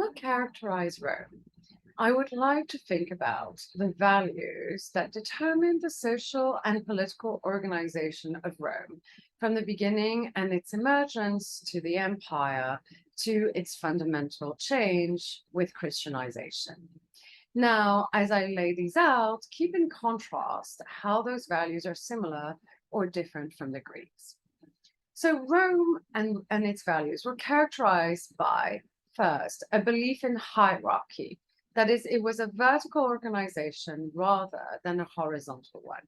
What characterize Rome? I would like to think about the values that determine the social and political organization of Rome from the beginning and its emergence to the empire to its fundamental change with Christianization. Now, as I lay these out, keep in contrast how those values are similar or different from the Greeks. So Rome and its values were characterized by, first, a belief in hierarchy. That is, it was a vertical organization rather than a horizontal one.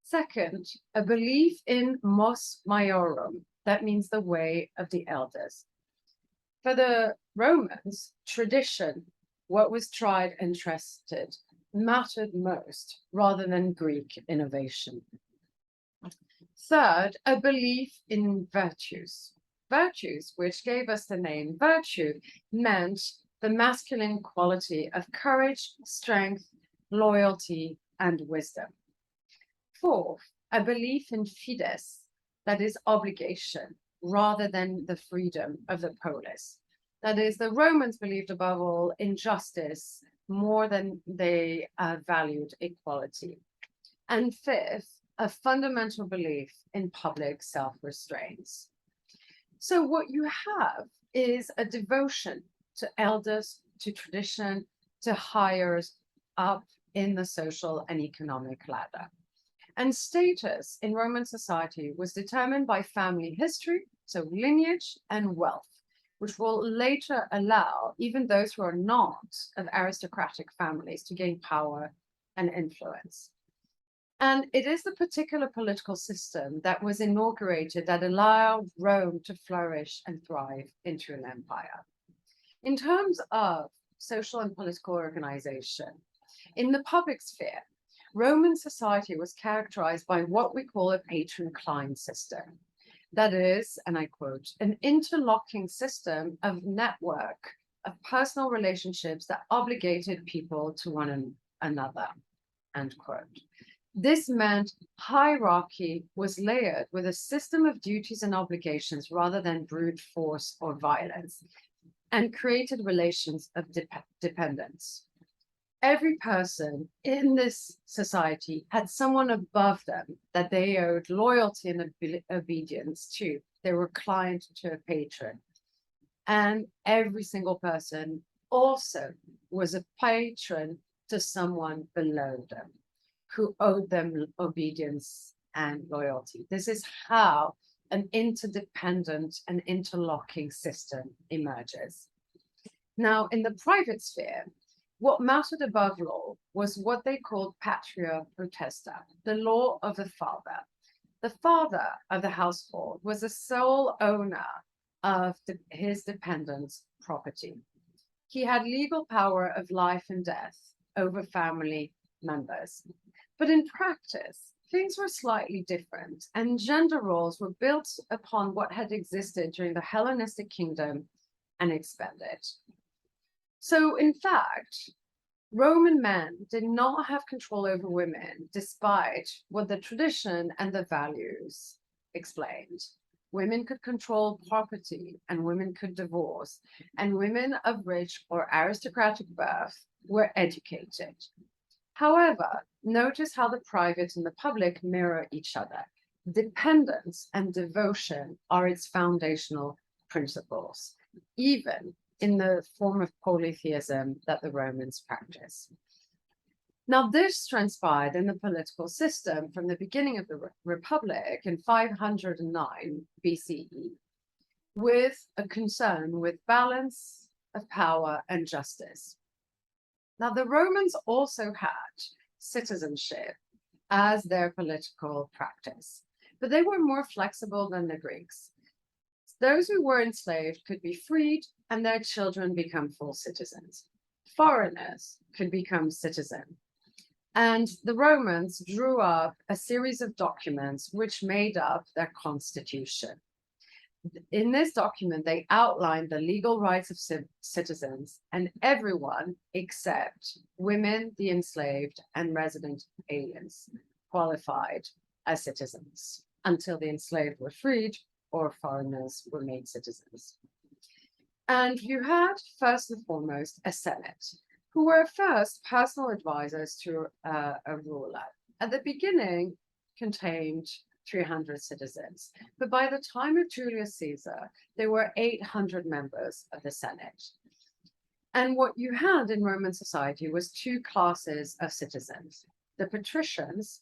Second, a belief in mos maiorum. That means the way of the elders. For the Romans, tradition, what was tried and trusted, mattered most rather than Greek innovation. Third, a belief in virtues. Virtues, which gave us the name virtue, meant the masculine quality of courage, strength, loyalty, and wisdom. Fourth, a belief in fides, that is obligation, rather than the freedom of the polis. That is, the Romans believed above all in justice more than they valued equality. And fifth, a fundamental belief in public self-restraints. So what you have is a devotion to elders, to tradition, to higher up in the social and economic ladder. And status in Roman society was determined by family history, so lineage and wealth, which will later allow even those who are not of aristocratic families to gain power and influence. And it is the particular political system that was inaugurated that allowed Rome to flourish and thrive into an empire. In terms of social and political organization, in the public sphere, Roman society was characterized by what we call a patron-client system. That is, and I quote, an interlocking system of network of personal relationships that obligated people to one another, end quote. This meant hierarchy was layered with a system of duties and obligations rather than brute force or violence, and created relations of dependence. Every person in this society had someone above them that they owed loyalty and obedience to. They were client to a patron. And every single person also was a patron to someone below them who owed them obedience and loyalty. This is how an interdependent and interlocking system emerges. Now, in the private sphere, what mattered above law was what they called patria potesta, the law of the father. The father of the household was the sole owner of his dependents' property. He had legal power of life and death over family members. But in practice, things were slightly different, and gender roles were built upon what had existed during the Hellenistic kingdom and expanded. So, in fact, Roman men did not have control over women, despite what the tradition and the values explained. Women could control property, and women could divorce, and women of rich or aristocratic birth were educated. However, notice how the private and the public mirror each other. Dependence and devotion are its foundational principles, even in the form of polytheism that the Romans practiced. Now, this transpired in the political system from the beginning of the Republic in 509 BCE, with a concern with balance of power and justice. Now, the Romans also had citizenship as their political practice, but they were more flexible than the Greeks. Those who were enslaved could be freed and their children become full citizens. Foreigners could become citizens. And the Romans drew up a series of documents which made up their constitution. In this document, they outlined the legal rights of citizens, and everyone except women, the enslaved, and resident aliens qualified as citizens until the enslaved were freed or foreigners were made citizens. And you had, first and foremost, a Senate, who were first personal advisors to a ruler. At the beginning, contained 300 citizens, but by the time of Julius Caesar, there were 800 members of the Senate. And what you had in Roman society was two classes of citizens: the patricians,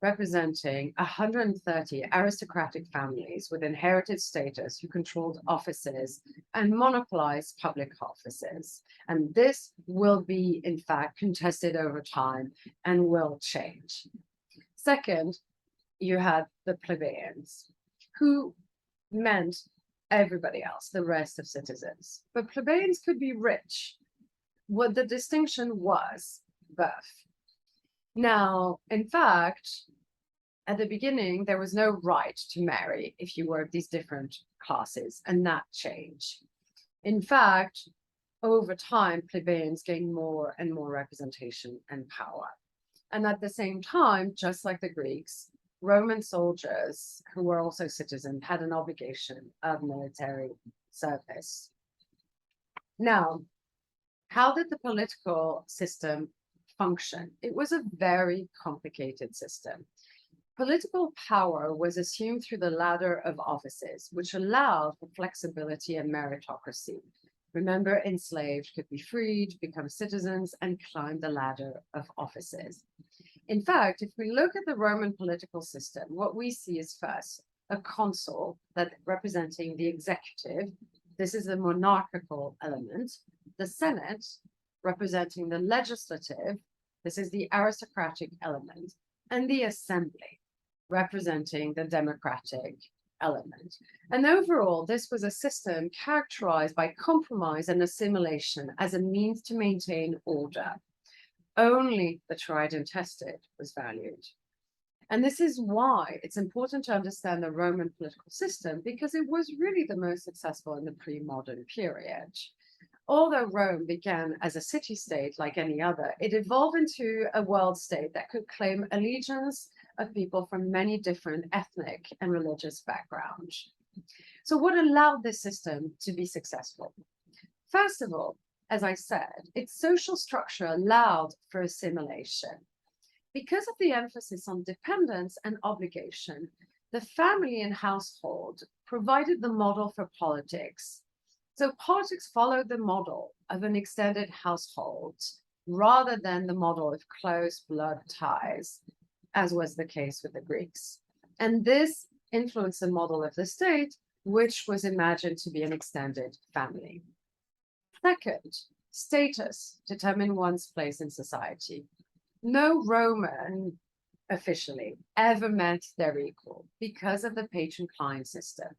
representing 130 aristocratic families with inherited status who controlled offices and monopolized public offices. And this will be, in fact, contested over time and will change. Second, you had the plebeians, who meant everybody else, the rest of citizens. But plebeians could be rich. What the distinction was birth. Now, in fact, at the beginning, there was no right to marry if you were of these different classes, and that changed. In fact, over time, plebeians gained more and more representation and power. And at the same time, just like the Greeks, Roman soldiers, who were also citizens, had an obligation of military service. Now, how did the political system function? It was a very complicated system. Political power was assumed through the ladder of offices, which allowed for flexibility and meritocracy. Remember, enslaved could be freed, become citizens, and climb the ladder of offices. In fact, if we look at the Roman political system, what we see is first a consul that representing the executive. This is the monarchical element. The Senate representing the legislative. This is the aristocratic element. And the assembly representing the democratic element. And overall, this was a system characterized by compromise and assimilation as a means to maintain order. Only the tried and tested was valued. And this is why it's important to understand the Roman political system, because it was really the most successful in the pre-modern period. Although Rome began as a city-state like any other, it evolved into a world state that could claim allegiance of people from many different ethnic and religious backgrounds. So what allowed this system to be successful? First of all, as I said, its social structure allowed for assimilation. Because of the emphasis on dependence and obligation, the family and household provided the model for politics. So politics followed the model of an extended household rather than the model of close blood ties, as was the case with the Greeks. And this influenced the model of the state, which was imagined to be an extended family. Second, status determined one's place in society. No Roman officially ever met their equal because of the patron-client system.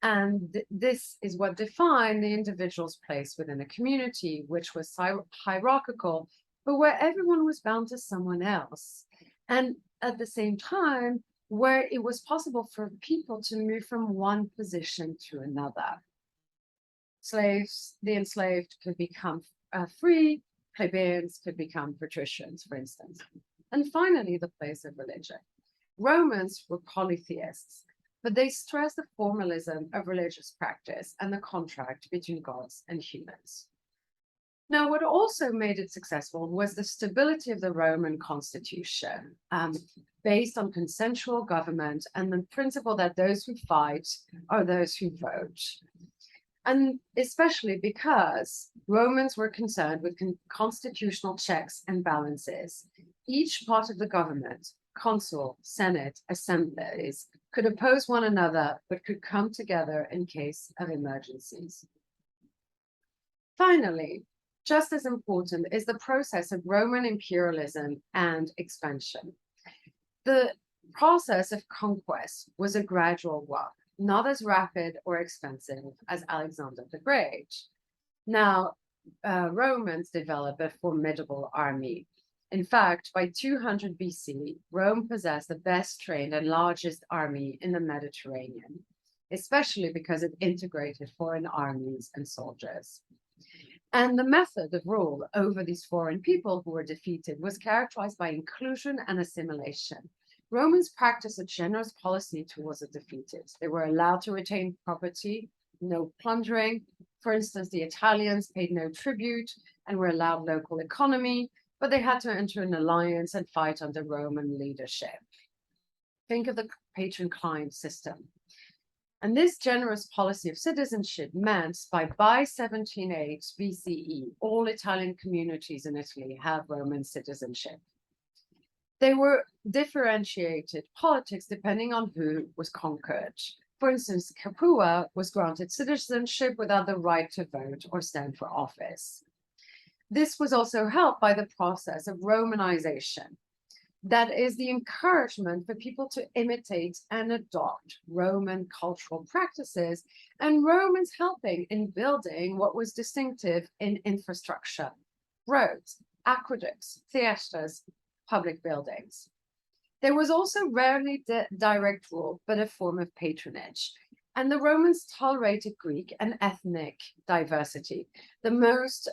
And this is what defined the individual's place within a community, which was hierarchical, but where everyone was bound to someone else. And at the same time, where it was possible for people to move from one position to another. Slaves, the enslaved could become free, plebeians could become patricians, for instance. And finally, the place of religion. Romans were polytheists, but they stressed the formalism of religious practice and the contract between gods and humans. Now, what also made it successful was the stability of the Roman constitution, based on consensual government and the principle that those who fight are those who vote. And especially because Romans were concerned with constitutional checks and balances. Each part of the government, consul, senate, assemblies, could oppose one another, but could come together in case of emergencies. Finally, just as important is the process of Roman imperialism and expansion. The process of conquest was a gradual one, not as rapid or expensive as Alexander the Great. Now, Romans developed a formidable army. In fact, by 200 BC, Rome possessed the best trained and largest army in the Mediterranean, especially because it integrated foreign armies and soldiers. And the method of rule over these foreign people who were defeated was characterized by inclusion and assimilation. Romans practiced a generous policy towards the defeated. They were allowed to retain property, no plundering, For instance, the Italians paid no tribute and were allowed local economy, but they had to enter an alliance and fight under Roman leadership. Think of the patron-client system. And this generous policy of citizenship meant by 1708 BCE, all Italian communities in Italy had Roman citizenship. They were differentiated politics depending on who was conquered. For instance, Capua was granted citizenship without the right to vote or stand for office. This was also helped by the process of Romanization. That is the encouragement for people to imitate and adopt Roman cultural practices, and Romans helping in building what was distinctive in infrastructure, roads, aqueducts, theatres, public buildings. There was also rarely direct rule, but a form of patronage. And the Romans tolerated Greek and ethnic diversity. The most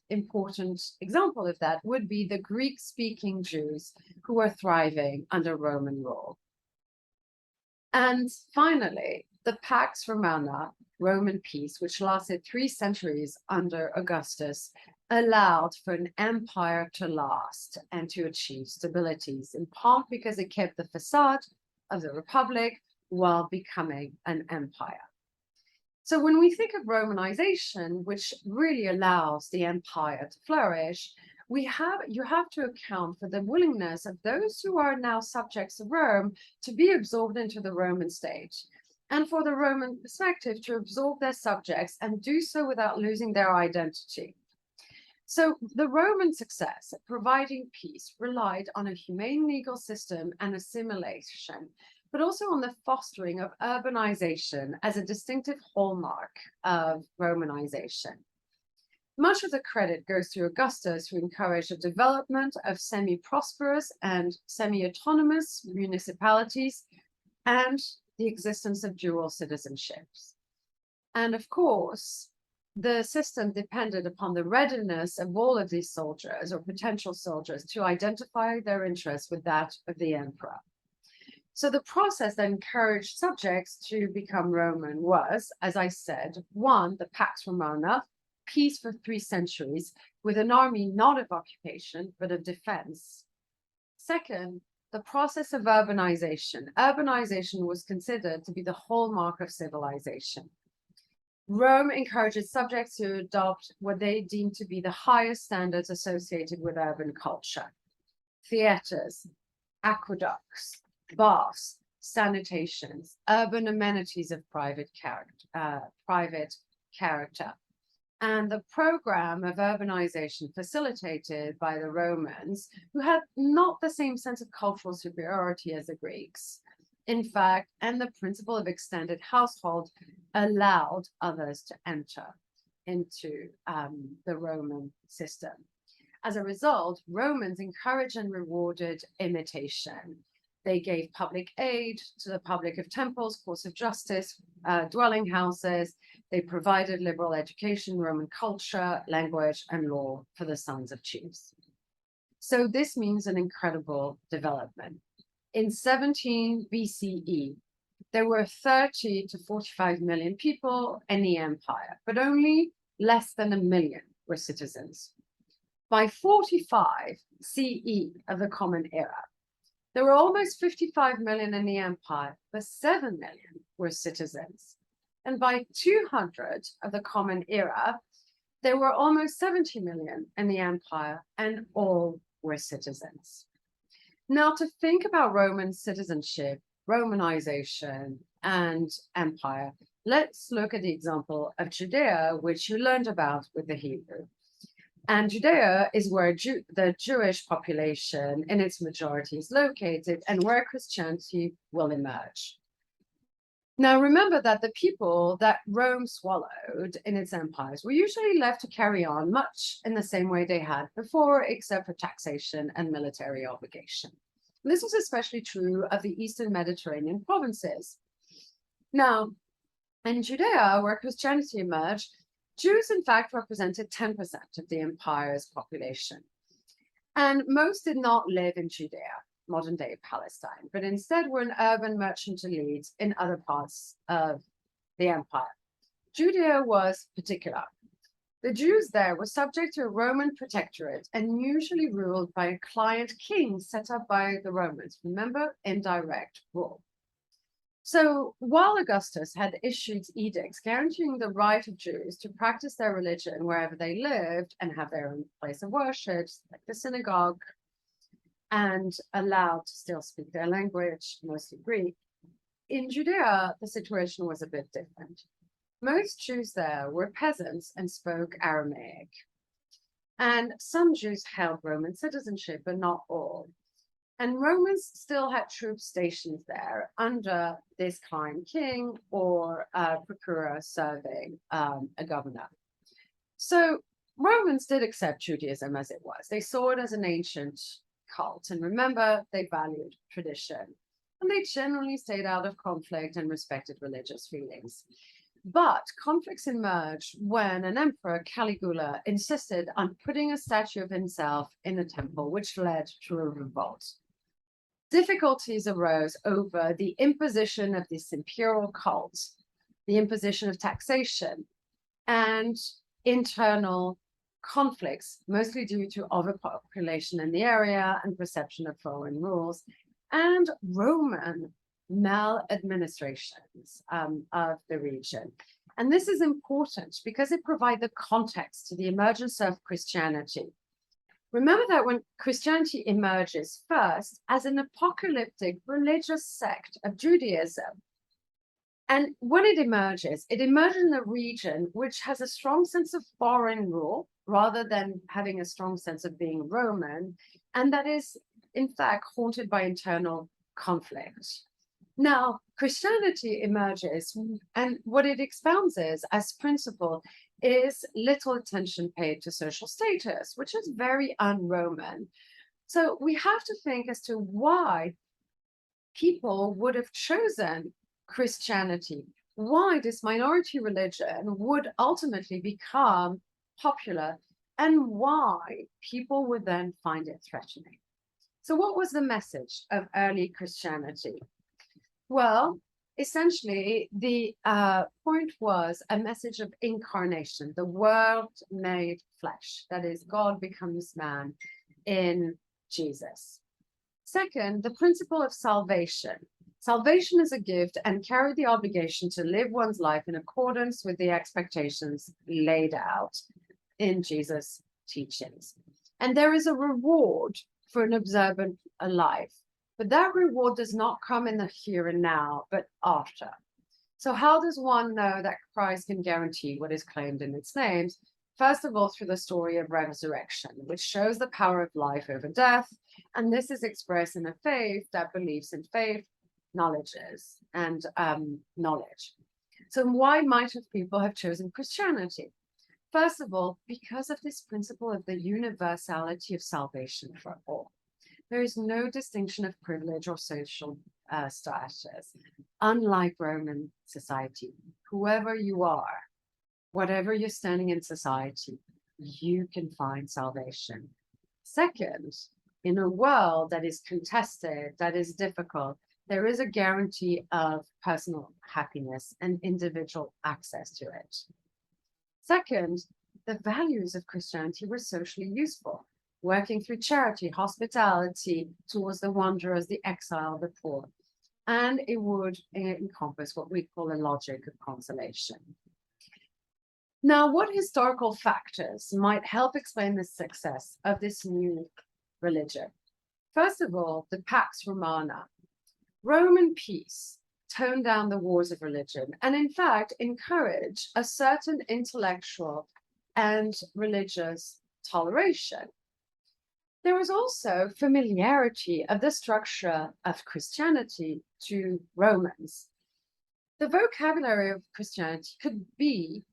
important example of that would be the Greek-speaking Jews who were thriving under Roman rule. And finally, the Pax Romana, Roman peace, which lasted 3 centuries under Augustus, allowed for an empire to last and to achieve stabilities, in part because it kept the facade of the Republic while becoming an empire. So when we think of Romanization, which really allows the empire to flourish, you have to account for the willingness of those who are now subjects of Rome to be absorbed into the Roman state, and for the Roman perspective to absorb their subjects and do so without losing their identity. So the Roman success at providing peace relied on a humane legal system and assimilation, but also on the fostering of urbanization as a distinctive hallmark of Romanization. Much of the credit goes to Augustus, who encouraged the development of semi-prosperous and semi-autonomous municipalities and the existence of dual citizenships. And of course, the system depended upon the readiness of all of these soldiers or potential soldiers to identify their interests with that of the emperor. So the process that encouraged subjects to become Roman was, as I said, 1, the Pax Romana, peace for 3 centuries, with an army not of occupation, but of defense. 2nd, the process of urbanization. Urbanization was considered to be the hallmark of civilization. Rome encouraged subjects to adopt what they deemed to be the highest standards associated with urban culture. Theatres, aqueducts, baths, sanitations, urban amenities of private character. And the program of urbanization facilitated by the Romans, who had not the same sense of cultural superiority as the Greeks. In fact, and the principle of extended household allowed others to enter into the Roman system. As a result, Romans encouraged and rewarded imitation. They gave public aid to the public of temples, courts of justice, dwelling houses. They provided liberal education, Roman culture, language, and law for the sons of chiefs. So this means an incredible development. In 17 BCE, there were 30 to 45 million people in the empire, but only less than 1 million were citizens. By 45 CE of the Common Era, there were almost 55 million in the empire, but 7 million were citizens. And by 200 of the Common Era, there were almost 70 million in the empire, and all were citizens. Now, to think about Roman citizenship, Romanization, and empire, let's look at the example of Judea, which you learned about with the Hebrew. And Judea is where the Jewish population in its majority is located and where Christianity will emerge. Now, remember that the people that Rome swallowed in its empires were usually left to carry on much in the same way they had before, except for taxation and military obligation. And this was especially true of the Eastern Mediterranean provinces. Now, in Judea, where Christianity emerged, Jews, in fact, represented 10% of the empire's population. And most did not live in Judea, modern-day Palestine, but instead were in urban merchant elites in other parts of the empire. Judea was particular. The Jews there were subject to a Roman protectorate and usually ruled by a client king set up by the Romans. Remember, indirect rule. So while Augustus had issued edicts guaranteeing the right of Jews to practice their religion wherever they lived and have their own place of worship, like the synagogue, and allowed to still speak their language, mostly Greek, in Judea, the situation was a bit different. Most Jews there were peasants and spoke Aramaic. And some Jews held Roman citizenship, but not all. And Romans still had troops stationed there under this client king or a procurer serving a governor. So Romans did accept Judaism as it was. They saw it as an ancient cult. And remember, they valued tradition. And they generally stayed out of conflict and respected religious feelings. But conflicts emerged when an emperor, Caligula, insisted on putting a statue of himself in a temple, which led to a revolt. Difficulties arose over the imposition of this imperial cult, the imposition of taxation, and internal conflicts, mostly due to overpopulation in the area and perception of foreign rules, and Roman maladministrations of the region. And this is important because it provides the context to the emergence of Christianity. Remember that when Christianity emerges first as an apocalyptic religious sect of Judaism, and when it emerges in a region which has a strong sense of foreign rule rather than having a strong sense of being Roman, and that is in fact haunted by internal conflict. Now, Christianity emerges, and what it expounds as principle is little attention paid to social status, which is very un-Roman. So we have to think as to why people would have chosen Christianity, why this minority religion would ultimately become popular, and why people would then find it threatening. So what was the message of early Christianity? Well, essentially, the point was a message of incarnation, the Word made flesh, that is, God becomes man in Jesus. Second, the principle of salvation. Salvation is a gift and carried the obligation to live one's life in accordance with the expectations laid out in Jesus' teachings. And there is a reward for an observant life. But that reward does not come in the here and now, but after. So how does one know that Christ can guarantee what is claimed in its names? First of all, through the story of resurrection, which shows the power of life over death. And this is expressed in a faith that believes in faith, knowledges, and knowledge. So why might have people have chosen Christianity? First of all, because of this principle of the universality of salvation for all. There is no distinction of privilege or social status. Unlike Roman society, whoever you are, whatever you're standing in society, you can find salvation. Second, in a world that is contested, that is difficult, there is a guarantee of personal happiness and individual access to it. Second, the values of Christianity were socially useful, working through charity, hospitality towards the wanderers, the exiled, the poor. And it would encompass what we call a logic of consolation. Now, what historical factors might help explain the success of this new religion? First of all, the Pax Romana. Roman peace toned down the wars of religion and, in fact, encouraged a certain intellectual and religious toleration. There was also familiarity of the structure of Christianity to Romans. The vocabulary of Christianity could be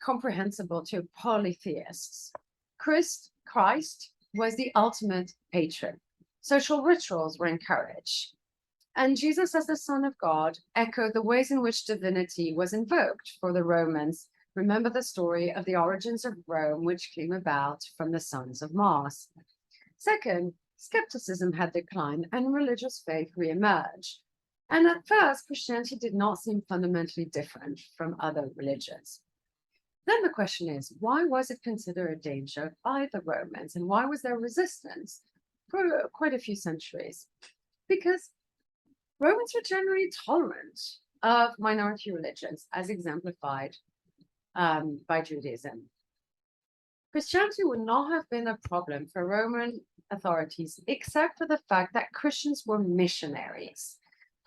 comprehensible to polytheists. Christ was the ultimate patron. Social rituals were encouraged. And Jesus, as the Son of God, echoed the ways in which divinity was invoked for the Romans. Remember the story of the origins of Rome, which came about from the sons of Mars. Second, skepticism had declined and religious faith reemerged. And at first, Christianity did not seem fundamentally different from other religions. Then the question is, why was it considered a danger by the Romans, and why was there resistance for quite a few centuries? Because Romans were generally tolerant of minority religions, as exemplified by Judaism. Christianity would not have been a problem for Roman authorities, except for the fact that Christians were missionaries.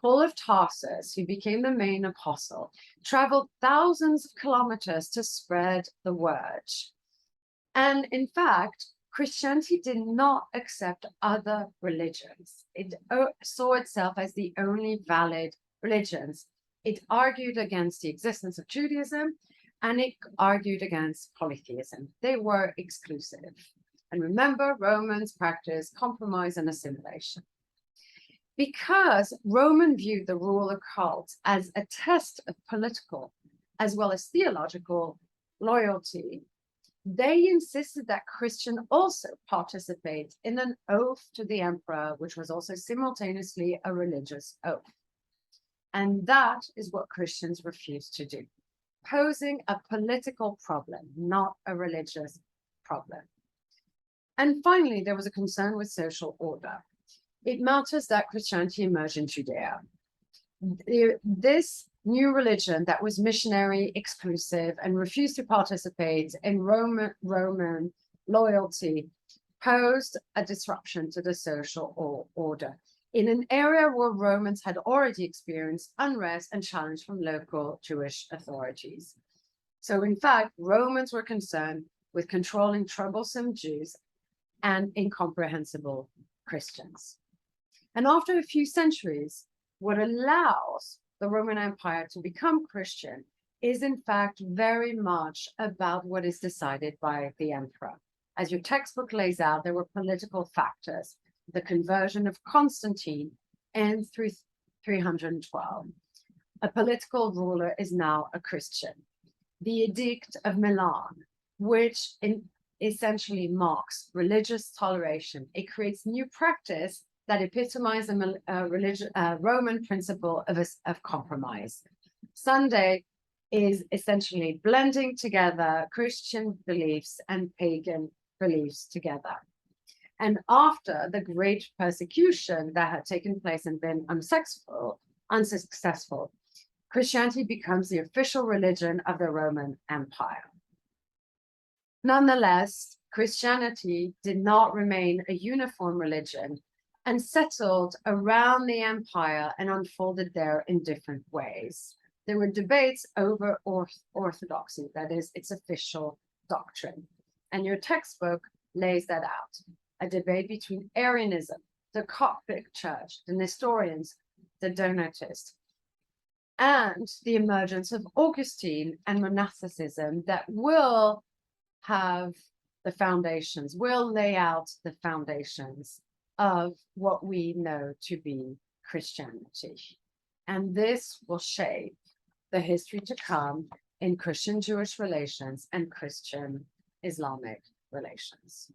Paul of Tarsus, who became the main apostle, traveled thousands of kilometers to spread the word. And in fact, Christianity did not accept other religions. It saw itself as the only valid religions. It argued against the existence of Judaism, and it argued against polytheism. They were exclusive. And remember, Romans practiced compromise and assimilation. Because Roman viewed the ruler cult as a test of political as well as theological loyalty, they insisted that Christians also participate in an oath to the emperor, which was also simultaneously a religious oath. And that is what Christians refused to do, posing a political problem, not a religious problem. And finally, there was a concern with social order. It matters that Christianity emerged in Judea. This new religion that was missionary, exclusive, and refused to participate in Roman loyalty posed a disruption to the social order in an area where Romans had already experienced unrest and challenge from local Jewish authorities. So in fact, Romans were concerned with controlling troublesome Jews and incomprehensible Christians. And after a few centuries, what allows the Roman Empire to become Christian is in fact very much about what is decided by the emperor. As your textbook lays out, there were political factors. The conversion of Constantine in 312. A political ruler is now a Christian. The Edict of Milan, which essentially marks religious toleration. It creates new practice that epitomize a Roman principle of compromise. Sunday is essentially blending together Christian beliefs and pagan beliefs together. And after the great persecution that had taken place and been unsuccessful, Christianity becomes the official religion of the Roman Empire. Nonetheless, Christianity did not remain a uniform religion and settled around the empire and unfolded there in different ways. There were debates over orthodoxy, that is, its official doctrine. And your textbook lays that out. A debate between Arianism, the Coptic Church, the Nestorians, the Donatists, and the emergence of Augustine and monasticism that will have the foundations, will lay out the foundations of what we know to be Christianity. And this will shape the history to come in Christian-Jewish relations and Christian-Islamic relations.